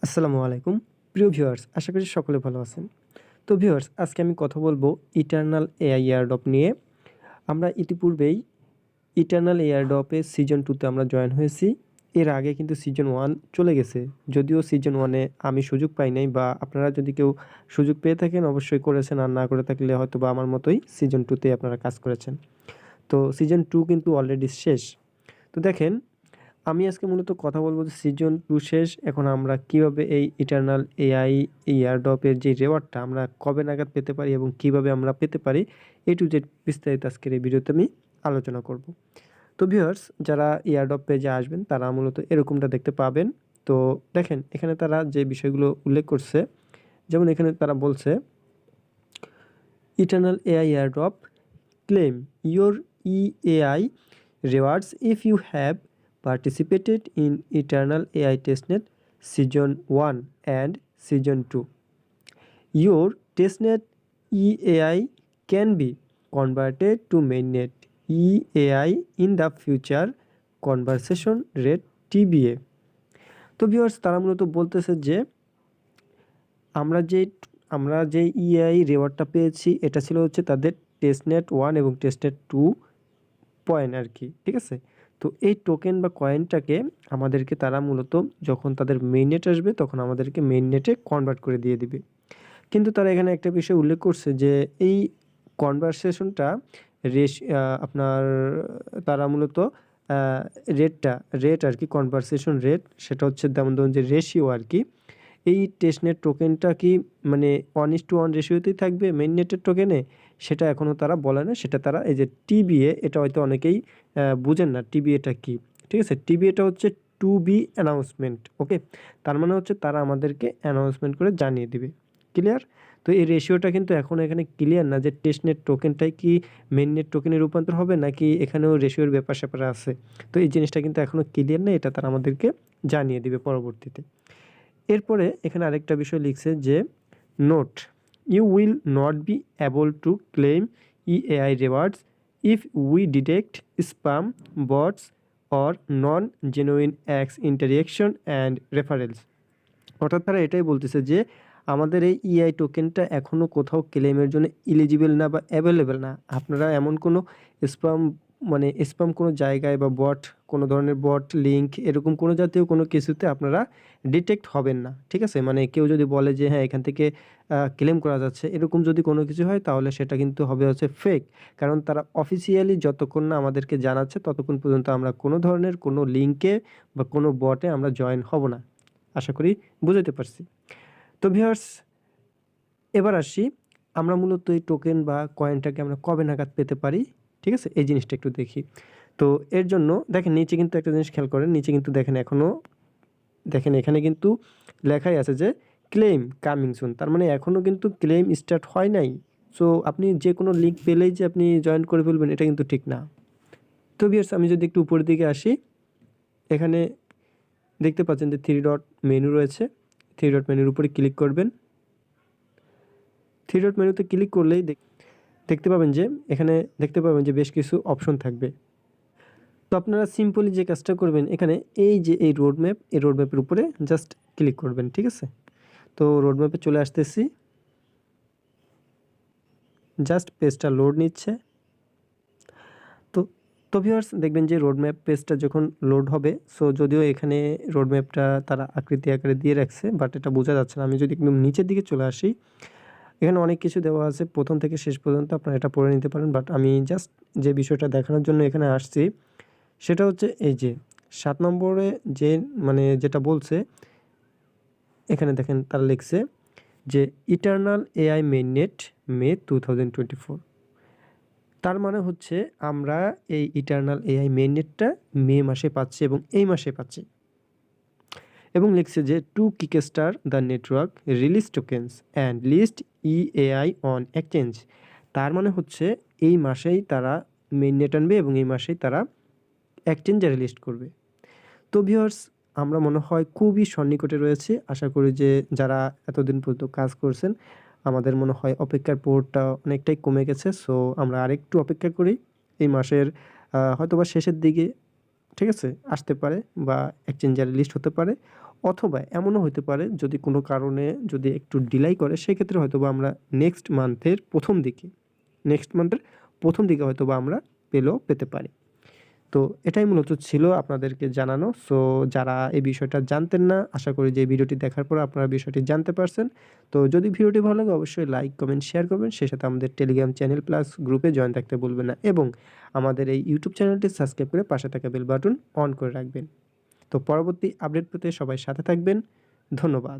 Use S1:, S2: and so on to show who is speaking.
S1: আসসালামু আলাইকুম প্রিয় ভিউয়ার্স, আশা করি সকলে ভালো আছেন। তো ভিউয়ার্স, আজকে আমি কথা বলবো ইটারনাল এআই এয়ারড্রপ নিয়ে। আমরা ইতিপূর্বেই ইটারনাল এয়ারড্রপে সিজন 2 তে আমরা জয়েন হয়েছি। এর আগে কিন্তু সিজন 1 চলে গেছে। যদিও সিজন 1 এ আমি সুযোগ পাই নাই, বা আপনারা যদি কেউ সুযোগ পেয়ে থাকেন অবশ্যই করেছেন, আর না করে থাকলে হয়তোবা আমার মতোই সিজন 2 তে আপনারা কাজ করেছেন। তো সিজন 2 কিন্তু অলরেডি শেষ। তো দেখেন, আমি আজকে মূলত কথা বলবো যে সিজন 2 শেষ। এখন আমরা কিভাবে এই ইটারনাল এআই এয়ারড্রপের যে রিওয়ার্ডটা আমরা কবে নাগাদ পেতে পারি এবং কিভাবে আমরা পেতে পারি, এ টু জেড বিস্তারিত আজকের এই ভিডিওতে আমি আলোচনা করব। তো ভিউয়ার্স, যারা এয়ারড্রপ পেজে আসবেন তারা মূলত এরকমটা দেখতে পাবেন। তো দেখেন, এখানে তারা যে বিষয়গুলো উল্লেখ করছে, যেমন এখানে তারা বলছে eternal AI airdrop claim your EAI rewards if you have participated in Eternal AI Testnet Season 1 and Season 2. Your Testnet EAI can be converted to mainnet EAI in the future conversation rate TBA. তো viewers, তারা মূলত বলতেছে যে আমরা যে আমরা যে ইআই রিওয়ার্ডটা পেয়েছি এটা ছিল হচ্ছে তাদের টেস্টনেট 1 এবং টেস্টনেট 2 পয়েন্ট আর কি, ঠিক আছে? তো এই টোকেন বা কয়েনটাকে আমাদেরকে তারা মূলত যখন তাদের মেইননেট আসবে তখন আমাদেরকে মেইননেটে কনভার্ট করে দিয়ে দিবে। কিন্তু তারা এখানে একটা বিষয় উল্লেখ করছে যে এই কনভারসেশনটা আপনার তারা মূলত রেট আর কি, কনভারসেশন রেট সেটা হচ্ছে যেমন ধরুন যে রেশিও আর কি। এই টেস্টনেট টোকেনটা কি মানে 1:1 রেশিওতেই থাকবে মেইননেটের টোকেনে, সেটা এখনও তারা বলে না। সেটা তারা এই যে টিবিএ, এটা হয়তো অনেকেই বুঝেন না টিবিএটা কি, ঠিক আছে? টিবিএটা হচ্ছে টু বি অ্যানাউন্সমেন্ট, ওকে? তার মানে হচ্ছে তারা আমাদেরকে অ্যানাউন্সমেন্ট করে জানিয়ে দিবে। ক্লিয়ার? তো এই রেশিওটা কিন্তু এখনও এখানে ক্লিয়ার না যে টেস্টনেট টোকেনটাই কি মেইননেট টোকেনে রূপান্তর হবে নাকি এখানেও রেশিওর ব্যাপার-স্যাপার আছে। তো এই জিনিসটা কিন্তু এখনও ক্লিয়ার না, এটা তারা আমাদেরকে জানিয়ে দিবে পরবর্তীতে। এরপরে এখানে আরেকটা বিষয় লিখছে যে note, you will not be able to claim EAI rewards if we detect spam, bots or non genuine acts interaction and referrals. অর্থাৎ তারা এটাই বলতেছে যে আমাদের এই ইআই টোকেনটা এখনও কোথাও ক্লেমের জন্য এলিজিবল না বা অ্যাভেলেবেল না। আপনারা এমন কোনো স্প্যাম স্প্যাম কোনো জায়গায় বা কোনো ধরনের বট লিঙ্ক এরকম কোনো জাতীয় কোনো কিছুতে আপনারা ডিটেক্ট হবেন না, ঠিক আছে? মানে কেউ যদি বলে যে হ্যাঁ এখান থেকে ক্লেম করা যাচ্ছে, এরকম যদি কোনো কিছু হয় তাহলে সেটা কিন্তু হবে হচ্ছে ফেক। কারণ তারা অফিসিয়ালি যতক্ষণ না আমাদেরকে জানাচ্ছে ততক্ষণ পর্যন্ত আমরা কোনো ধরনের কোনো লিঙ্কে বা কোনো বটে আমরা জয়েন হব না। আশা করি বুঝাতে পারছি। তো ভিউয়ার্স, এবার আসি আমরা মূলত এই টোকেন বা কয়েনটাকে আমরা কবে নাগাদ পেতে পারি, ঠিক আছে? এই জিনিসটা একটু দেখি। তো এর জন্য দেখেন নিচে কিন্তু একটা জিনিস খেয়াল করেন, নিচে কিন্তু দেখেন এখনও দেখেন এখানে কিন্তু লেখাই আছে যে ক্লেম কামিং সুন। তার মানে এখনও কিন্তু ক্লেম স্টার্ট হয় নাই। সো আপনি যে কোনো লিঙ্ক পেলেই যে আপনি জয়েন করে ফেলবেন এটা কিন্তু ঠিক না। তো ভিউয়ার্স, আমি যদি একটু উপরের দিকে আসি, এখানে দেখতে পাচ্ছেন যে 3 ডট মেনু রয়েছে। 3 ডট মেনুর উপরে ক্লিক করবেন। 3 ডট মেনুতে ক্লিক করলেই দেখতে পাবেন যে এখানে দেখতে পাবেন যে বেশ কিছু অপশন থাকবে। তো আপনারা সিম্পলি যে কাজটা করবেন, এখানে এই যে এই রোডম্যাপ, এই রোডম্যাপের উপরে জাস্ট ক্লিক করবেন, ঠিক আছে? তো রোডম্যাপে চলে আসতেছি, জাস্ট পেজটা লোড নিচ্ছে। তো তো ভিউয়ার্স, দেখবেন যে রোডম্যাপ পেজটা যখন লোড হবে, সো যদিও এখানে রোডম্যাপটা তারা আকৃতি আকারে দিয়ে রাখছে বাট এটা বোঝা যাচ্ছে না। আমি যদি একদম নিচের দিকে চলে আসি, এখানে অনেক কিছু দেওয়া আছে প্রথম থেকে শেষ পর্যন্ত, আপনারা এটা পড়ে নিতে পারেন। বাট আমি জাস্ট যে বিষয়টা দেখানোর জন্য এখানে আসছি সেটা হচ্ছে এই যে 7 নম্বরে যে যেটা বলছে, এখানে দেখেন তারা লিখছে যে ইটারনাল এআই মেইননেট মে 2024। তার মানে হচ্ছে আমরা এই ইটারনাল এআই মেইননেটটা মে মাসে পাচ্ছি এবং এই মাসে পাচ্ছি। এবং লিখছে যে to kickstart the network release tokens and list EAI on exchange. তার মানে হচ্ছে এই মাসেই তারা মেইননেট আনবে এবং এই মাসেই তারা এক্সচেঞ্জে রিলিজ করবে। তো ভিউয়ার্স, আমরা মনে হয় খুবই সন্নিকটে রয়েছি। আশা করি যে যারা এতদিন পর্যন্ত কাজ করছেন, আমাদের মনে হয় অপেক্ষার প্রহরটা অনেকটাই কমে গেছে। সো আমরা আরেকটু অপেক্ষা করি। এই মাসের হয়তোবা শেষের দিকে ঠিক আছে? আসতে পারে বা এক্সচেঞ্জার লিস্ট হতে পারে, অথবা এমনও হতে পারে যদি কোনো কারণে যদি একটু ডিলাই করে সেক্ষেত্রে হয়তোবা আমরা নেক্সট মান্থের ১ম দিকে হয়তোবা আমরা পেতে পারি। তো এটাই মূলত ছিল আপনাদেরকে জানানো। সো যারা এই বিষয়টা জানতেন না, আশা করি যে এই ভিডিওটি দেখার পর আপনারা বিষয়টি জানতে পারছেন। তো যদি ভিডিওটি ভালো লাগে অবশ্যই লাইক, কমেন্ট, শেয়ার করবেন। সেই সাথে আমাদের টেলিগ্রাম চ্যানেল প্লাস গ্রুপে জয়েন থাকতে ভুলবেন না এবং আমাদের এই ইউটিউব চ্যানেলটি সাবস্ক্রাইব করে পাশে থাকা বেল বাটন অন করে রাখবেন। তো পরবর্তী আপডেট পেতে সবাই সাথে থাকবেন। ধন্যবাদ।